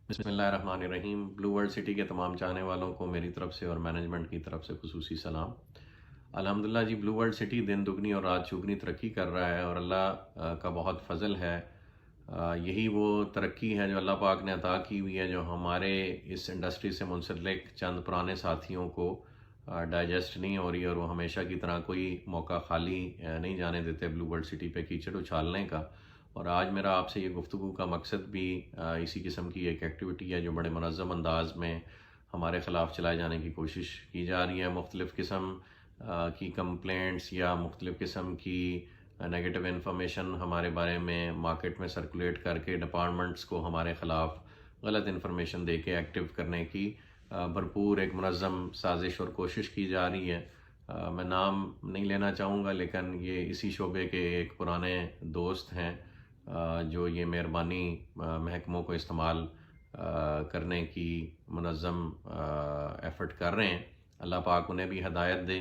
بسم اللہ الرحمن الرحیم۔ بلو ورلڈ سٹی کے تمام چاہنے والوں کو میری طرف سے اور مینجمنٹ کی طرف سے خصوصی سلام۔ الحمدللہ جی، بلو ورلڈ سٹی دن دگنی اور رات چوگنی ترقی کر رہا ہے، اور اللہ کا بہت فضل ہے۔ یہی وہ ترقی ہے جو اللہ پاک نے عطا کی ہوئی ہے، جو ہمارے اس انڈسٹری سے منسلک چند پرانے ساتھیوں کو ڈائجسٹ نہیں ہو رہی، اور وہ ہمیشہ کی طرح کوئی موقع خالی نہیں جانے دیتے بلو ورلڈ سٹی پہ کیچڑ اچھالنے کا۔ اور آج میرا آپ سے یہ گفتگو کا مقصد بھی اسی قسم کی ایک ایکٹیویٹی ہے جو بڑے منظم انداز میں ہمارے خلاف چلائے جانے کی کوشش کی جا رہی ہے۔ مختلف قسم کی کمپلینٹس یا مختلف قسم کی نیگیٹو انفارمیشن ہمارے بارے میں مارکیٹ میں سرکولیٹ کر کے ڈپارٹمنٹس کو ہمارے خلاف غلط انفارمیشن دے کے ایکٹیو کرنے کی بھرپور ایک منظم سازش اور کوشش کی جا رہی ہے۔ میں نام نہیں لینا چاہوں گا، لیکن یہ اسی شعبے کے ایک پرانے دوست ہیں جو یہ مہربانی محکموں کو استعمال کرنے کی منظم ایفرٹ کر رہے ہیں۔ اللہ پاک انہیں بھی ہدایت دے،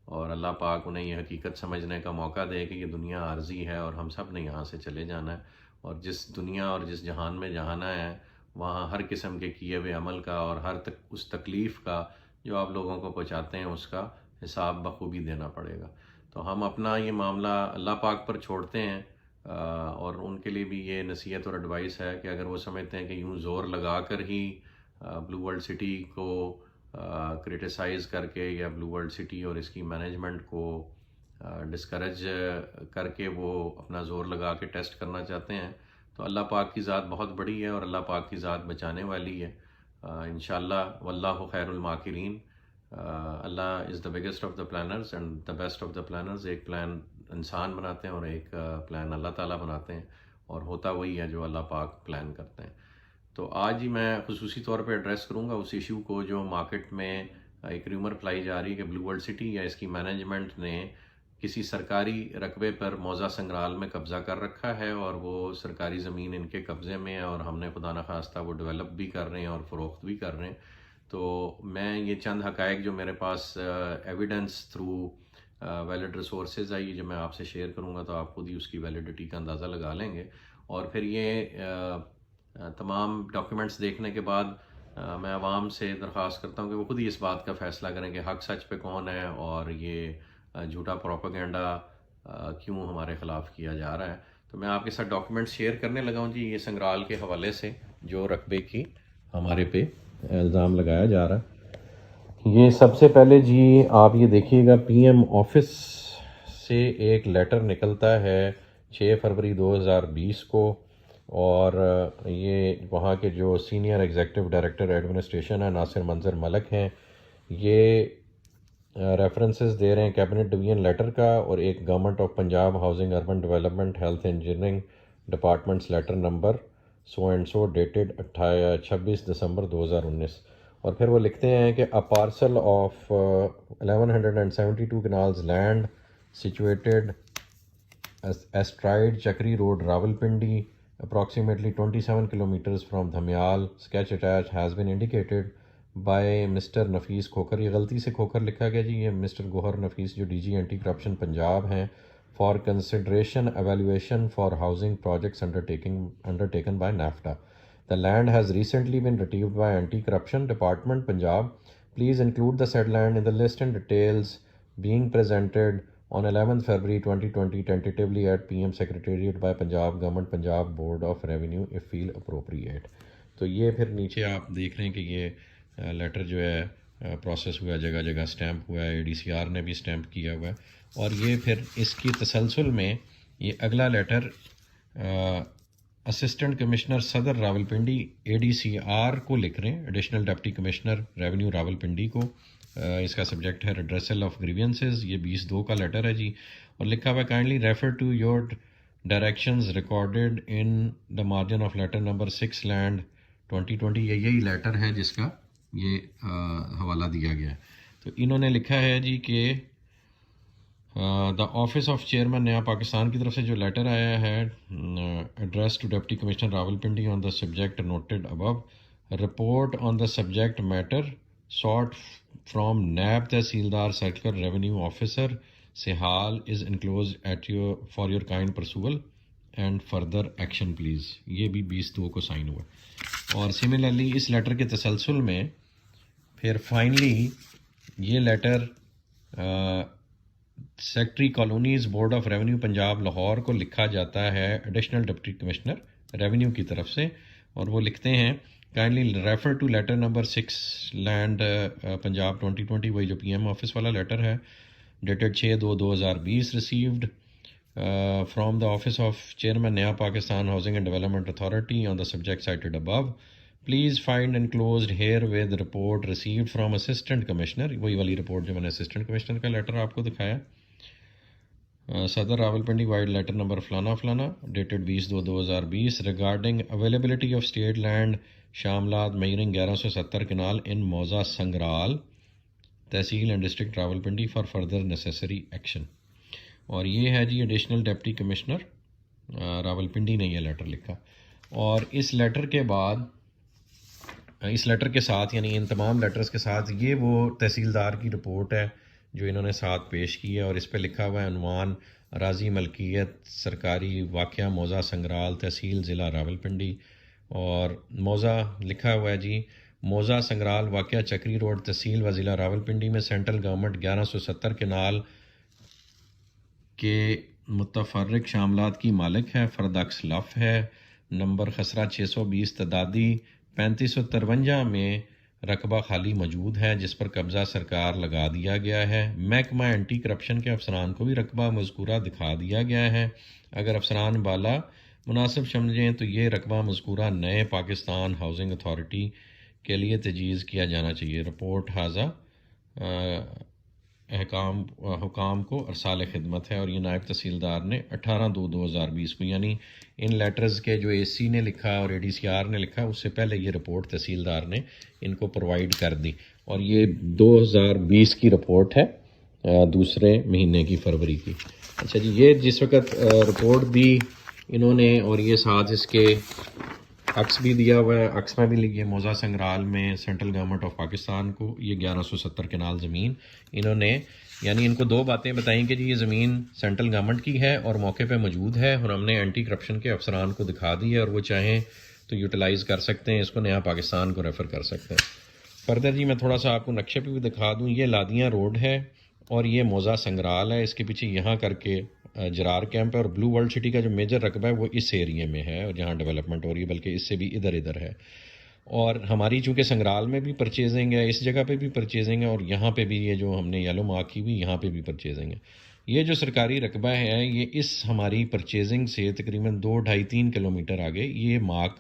اور اللہ پاک انہیں یہ حقیقت سمجھنے کا موقع دے کہ یہ دنیا عارضی ہے اور ہم سب نے یہاں سے چلے جانا ہے، اور جس دنیا اور جس جہان میں جانا ہے وہاں ہر قسم کے کیے ہوئے عمل کا اور ہر اس تکلیف کا جو آپ لوگوں کو پہنچاتے ہیں اس کا حساب بخوبی دینا پڑے گا۔ تو ہم اپنا یہ معاملہ اللہ پاک پر چھوڑتے ہیں، اور ان کے لیے بھی یہ نصیحت اور ایڈوائس ہے کہ اگر وہ سمجھتے ہیں کہ یوں زور لگا کر ہی بلو ورلڈ سٹی کو کرٹیسائز کر کے یا بلو ورلڈ سٹی اور اس کی مینجمنٹ کو ڈسکریج کر کے وہ اپنا زور لگا کے ٹیسٹ کرنا چاہتے ہیں، تو اللہ پاک کی ذات بہت بڑی ہے اور اللہ پاک کی ذات بچانے والی ہے انشاءاللہ۔ واللہ خیر الماکرین۔ Allah is the biggest of the planners and the best of the planners. ایک پلان انسان بناتے ہیں اور ایک پلان اللہ تعالیٰ بناتے ہیں، اور ہوتا وہی ہے جو اللہ پاک پلان کرتے ہیں۔ تو آج ہی میں خصوصی طور پہ ایڈریس کروں گا اس ایشو کو جو مارکیٹ میں ایک ریومر پھیلائی جا رہی ہے کہ بلو ورلڈ سٹی یا اس کی مینجمنٹ نے کسی سرکاری رقبے پر موضع سنگرال میں قبضہ کر رکھا ہے، اور وہ سرکاری زمین ان کے قبضے میں ہے، اور ہم نے خدا نخواستہ وہ ڈیولپ بھی کر رہے ہیں اور فروخت بھی کر رہے ہیں۔ تو میں یہ چند حقائق جو میرے پاس ایویڈنس تھرو ویلڈ ریسورسز ہے، یہ جو میں آپ سے شیئر کروں گا تو آپ خود ہی اس کی ویلیڈیٹی کا اندازہ لگا لیں گے۔ اور پھر یہ تمام ڈاکیومنٹس دیکھنے کے بعد میں عوام سے درخواست کرتا ہوں کہ وہ خود ہی اس بات کا فیصلہ کریں کہ حق سچ پہ کون ہے، اور یہ جھوٹا پروپیگنڈا کیوں ہمارے خلاف کیا جا رہا ہے۔ تو میں آپ کے ساتھ ڈاکیومنٹس شیئر کرنے لگا ہوں جی، یہ سنگرال کے حوالے سے جو رقبے کی ہمارے پہ الزام لگایا جا رہا ہے۔ یہ سب سے پہلے جی آپ یہ دیکھیے گا، پی ایم آفس سے ایک لیٹر نکلتا ہے 6 فروری 2020 کو، اور یہ وہاں کے جو سینئر ایگزیکٹو ڈائریکٹر ایڈمنسٹریشن ہے ناصر منظر ملک ہیں، یہ ریفرنسز دے رہے ہیں کیبنٹ ڈویژن لیٹر کا، اور ایک government of Punjab housing urban development health engineering departments letter number so and so dated 26 December 2019۔ اور پھر وہ لکھتے ہیں کہ a parcel of 1172 canals land situated astride Chakri Road, Rawalpindi, approximately 27 kilometers from Dhamyal, sketch attached has been indicated by Mr. Nafis Khokhar۔ یہ غلطی سے کھوکھر لکھا گیا جی، یہ مسٹر گوہر نفیس جو D G anti corruption Punjab ہیں، for consideration evaluation for housing projects undertaken by NAFTA. The land has recently been retrieved by Anti-Corruption Department, Punjab. Please include the said land in the list and details being presented on 11th February 2020 tentatively at PM Secretariat by Punjab Government, Punjab Board of Revenue if feel appropriate۔ تو یہ پھر نیچے آپ دیکھ رہے ہیں کہ یہ لیٹر جو ہے پروسیس ہوا ہے، جگہ جگہ سٹیمپ ہوا ہے، ADCR نے بھی سٹیمپ کیا ہوا ہے، اور یہ پھر اس کی تسلسل میں یہ اگلا لیٹر اسسٹنٹ کمشنر صدر راولپنڈی ADCR کو لکھ رہے ہیں، additional deputy commissioner revenue Rawalpindi کو۔ اس کا سبجیکٹ ہے ریڈریسل آف گریوینسز، یہ 20/2 کا لیٹر ہے جی، اور لکھا ہوا ہے kindly refer to your directions recorded in the margin of letter number 6 land 2020۔ یہی لیٹر ہے جس کا یہ حوالہ دیا گیا ہے۔ تو انہوں نے لکھا ہے جی کہ دا office of chairman Naya Pakistan کی طرف سے جو لیٹر آیا ہے، address to deputy commissioner Rawalpindi on the subject noted above, report on the subject matter sought from نیب تحصیلدار circle revenue officer Sihala is enclosed at for your kind perusal and further action please. یہ بھی 20/2 کو sign ہوا. اور similarly اس letter کے تسلسل میں پھر فائنلی یہ letter secretary colonies board of revenue Punjab Lahore کو لکھا جاتا ہے ایڈیشنل ڈپٹی کمشنر ریونیو کی طرف سے. اور وہ لکھتے ہیں kindly refer to letter number 6 land Punjab 2020. وہی جو پی ایم آفس والا لیٹر ہے dated 6/2/2020 received from the office of chairman Naya Pakistan housing and development authority on the subject cited above. Please find enclosed herewith report received from assistant commissioner. وہی والی report جو میں نے assistant commissioner کا letter آپ کو دکھایا. صدر راولپنڈی وائڈ لیٹر نمبر فلانا فلانا dated 20/2/2020 regarding availability of state land شاملات میئرنگ 1170 کنال ان موزہ سنگرال تحصیل and district Rawalpindi for further necessary action. اور یہ ہے جی ایڈیشنل ڈپٹی کمشنر راولپنڈی نے یہ لیٹر لکھا. اور اس لیٹر کے بعد اس لیٹر کے ساتھ یعنی ان تمام لیٹرز کے ساتھ یہ وہ تحصیلدار کی رپورٹ ہے جو انہوں نے ساتھ پیش کی ہے. اور اس پہ لکھا ہوا ہے عنوان اراضی ملکیت سرکاری واقعہ موزہ سنگرال تحصیل ضلع راولپنڈی. اور موزہ لکھا ہوا ہے جی موزہ سنگرال واقعہ چکری روڈ تحصیل و ضلع راولپنڈی میں سینٹرل گورنمنٹ 1170 کنال کے متفرق شاملات کی مالک ہے. فرد عکس لف ہے. نمبر خسرہ 620 تدادی 3553 میں رقبہ خالی موجود ہے جس پر قبضہ سرکار لگا دیا گیا ہے. محکمہ اینٹی کرپشن کے افسران کو بھی رقبہ مذکورہ دکھا دیا گیا ہے. اگر افسران بالا مناسب سمجھیں تو یہ رقبہ مذکورہ نئے پاکستان ہاؤسنگ اتھارٹی کے لیے تجویز کیا جانا چاہیے. رپورٹ حاضہ حکام کو ارسال خدمت ہے. اور یہ نائب تحصیلدار نے 18/2/2020 کو یعنی ان لیٹرز کے جو اے سی نے لکھا اور اے ڈی سی آر نے لکھا اس سے پہلے یہ رپورٹ تحصیلدار نے ان کو پرووائڈ کر دی. اور یہ 2020 کی رپورٹ ہے دوسرے مہینے کی فروری کی. اچھا جی یہ جس وقت رپورٹ دی انہوں نے اور یہ ساتھ اس کے عکس بھی دیا ہوا ہے. عکس میں بھی لکھیے موزہ سنگرال میں سینٹرل گورنمنٹ آف پاکستان کو یہ 1170 کنال زمین انہوں نے یعنی ان کو دو باتیں بتائیں کہ جی یہ زمین سینٹرل گورنمنٹ کی ہے اور موقع پہ موجود ہے اور ہم نے اینٹی کرپشن کے افسران کو دکھا دی ہے اور وہ چاہیں تو یوٹیلائز کر سکتے ہیں اس کو نیا پاکستان کو ریفر کر سکتے ہیں. فردر جی میں تھوڑا سا آپ کو نقشے پہ بھی دکھا دوں. یہ لادیاں روڈ ہے اور یہ موزہ سنگرال ہے. اس کے پیچھے یہاں کر کے جرار کیمپ ہے. اور بلو ورلڈ سٹی کا جو میجر رقبہ ہے وہ اس ایریے میں ہے اور جہاں ڈیولپمنٹ ہو رہی ہے بلکہ اس سے بھی ادھر ہے. اور ہماری چونکہ سنگرال میں بھی پرچیزنگ ہے اس جگہ پہ بھی پرچیزنگ ہے اور یہاں پہ بھی یہ جو ہم نے یلو مارک کی ہوئی یہاں پہ بھی پرچیزنگ ہے. یہ جو سرکاری رقبہ ہے یہ اس ہماری پرچیزنگ سے تقریباً 2-2.5-3 کلومیٹر آگے یہ مارک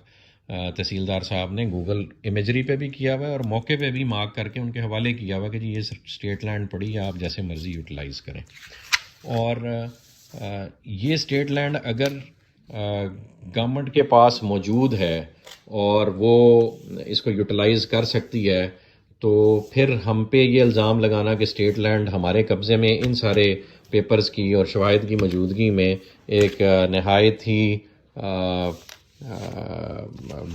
تحصیلدار صاحب نے گوگل امیجری پہ بھی کیا ہوا ہے اور موقع پہ بھی مارک کر کے ان کے حوالے کیا ہوا کہ جی یہ اسٹیٹ لینڈ پڑی ہے آپ جیسے مرضی یوٹیلائز کریں. اور یہ اسٹیٹ لینڈ اگر گورنمنٹ کے پاس موجود ہے اور وہ اس کو یوٹیلائز کر سکتی ہے تو پھر ہم پہ یہ الزام لگانا کہ اسٹیٹ لینڈ ہمارے قبضے میں ان سارے پیپرز کی اور شواہد کی موجودگی میں ایک نہایت ہی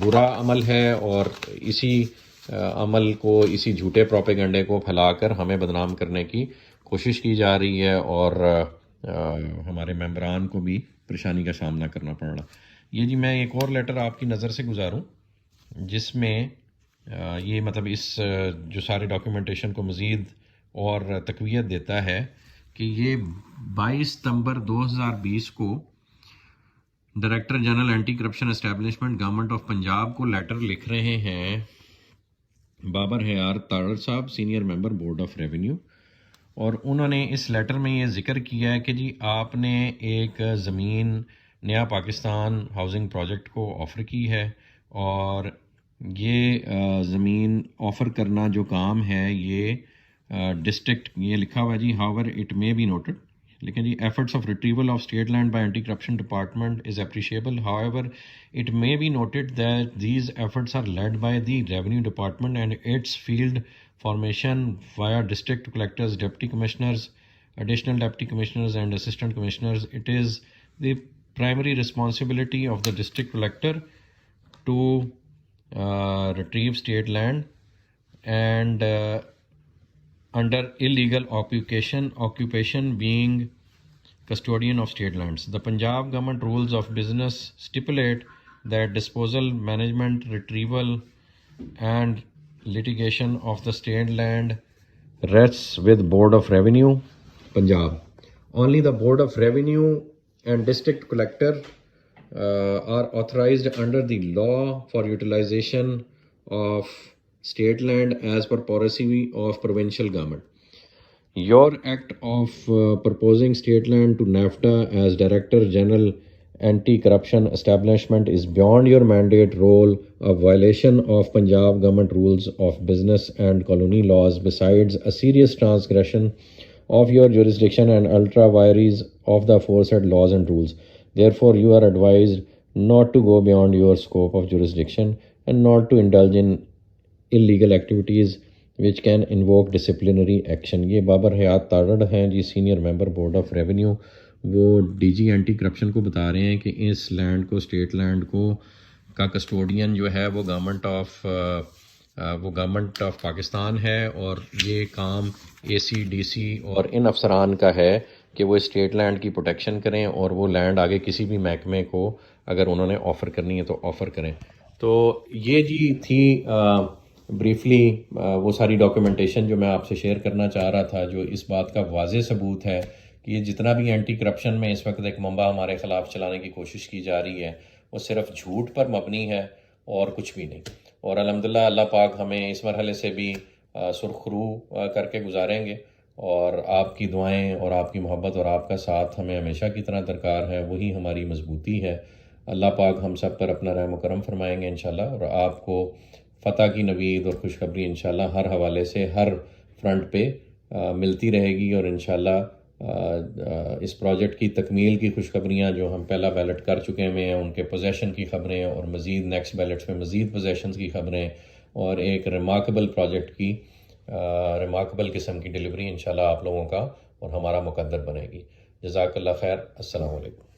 برا عمل ہے. اور اسی عمل کو اسی جھوٹے پروپیگنڈے کو پھیلا کر ہمیں بدنام کرنے کی کوشش کی جا رہی ہے اور ہمارے ممبران کو بھی پریشانی کا سامنا کرنا پڑ رہا. یہ جی میں ایک اور لیٹر آپ کی نظر سے گزاروں جس میں یہ مطلب اس جو سارے ڈاکیومنٹیشن کو مزید اور تقویت دیتا ہے کہ یہ 22 ستمبر 2020 کو director general anti corruption establishment government of Punjab کو لیٹر لکھ رہے ہیں Babar Hayar Tarar sahib senior member board of revenue. اور انہوں نے اس لیٹر میں یہ ذکر کیا ہے کہ جی آپ نے ایک زمین نیا پاکستان ہاؤسنگ پروجیکٹ کو آفر کی ہے اور یہ زمین آفر کرنا جو کام ہے یہ ڈسٹرکٹ یہ لکھا ہوا جی however it may be noted لیکن جی efforts of retrieval of state land by anti corruption department is appreciable how it may be noted that these efforts are led by the Revenue Department and its field formation via district collectors, deputy commissioners, additional deputy commissioners and assistant commissioners. It is the primary responsibility of the district collector to retrieve state land and under illegal occupation being custodian of state lands. The Punjab government rules of business stipulate that disposal, management, retrieval and litigation of the state land rests with Board of Revenue, Punjab. Only the Board of Revenue and District Collector are authorized under the law for utilization of state land as per policy of provincial government. Your act of proposing state land to NAFTA as Director General Anti-Corruption Establishment is beyond your mandate role, a violation of Punjab government rules of business and colony laws, besides a serious transgression of your jurisdiction and ultra vires of the aforesaid laws and rules. Therefore, you are advised not to go beyond your scope of jurisdiction and not to indulge in illegal activities which can invoke disciplinary action. یہ بابر حیات تارڑ ہیں جی، senior member board of revenue, وہ D G anti corruption کو بتا رہے ہیں کہ اس لینڈ کو، اسٹیٹ لینڈ کو کا کسٹوڈین جو ہے وہ گورنمنٹ آف پاکستان ہے، اور یہ کام اے سی ڈی سی اور ان افسران کا ہے کہ وہ اسٹیٹ لینڈ کی پروٹیکشن کریں، اور وہ لینڈ آگے کسی بھی محکمے کو اگر انہوں نے آفر کرنی ہے تو آفر کریں. تو یہ جی تھی بریفلی وہ ساری ڈاکیومنٹیشن جو میں آپ سے شیئر کرنا چاہ رہا تھا، جو اس بات کا واضح ثبوت ہے کہ یہ جتنا بھی اینٹی کرپشن میں اس وقت ایک منبع ہمارے خلاف چلانے کی کوشش کی جا رہی ہے، وہ صرف جھوٹ پر مبنی ہے اور کچھ بھی نہیں. اور الحمدللہ اللہ پاک ہمیں اس مرحلے سے بھی سرخ رو کر کے گزاریں گے، اور آپ کی دعائیں اور آپ کی محبت اور آپ کا ساتھ ہمیں ہمیشہ کی طرح درکار ہے، وہی ہماری مضبوطی ہے. اللہ پاک ہم سب پر اپنا رحم و کرم فرمائیں گے انشاءاللہ، اور آپ کو فتح کی نوید اور خوشخبری انشاءاللہ ہر حوالے سے ہر فرنٹ پہ ملتی رہے گی. اور انشاءاللہ اس پروجیکٹ کی تکمیل کی خوشخبریاں جو ہم پہلا بیلٹ کر چکے ہیں ان کے پوزیشن کی خبریں، اور مزید نیکسٹ بیلٹس میں مزید پوزیشنز کی خبریں، اور ایک ریمارکیبل پروجیکٹ کی ریمارکیبل قسم کی ڈیلیوری انشاءاللہ آپ لوگوں کا اور ہمارا مقدر بنے گی. جزاک اللہ خیر. السلام علیکم.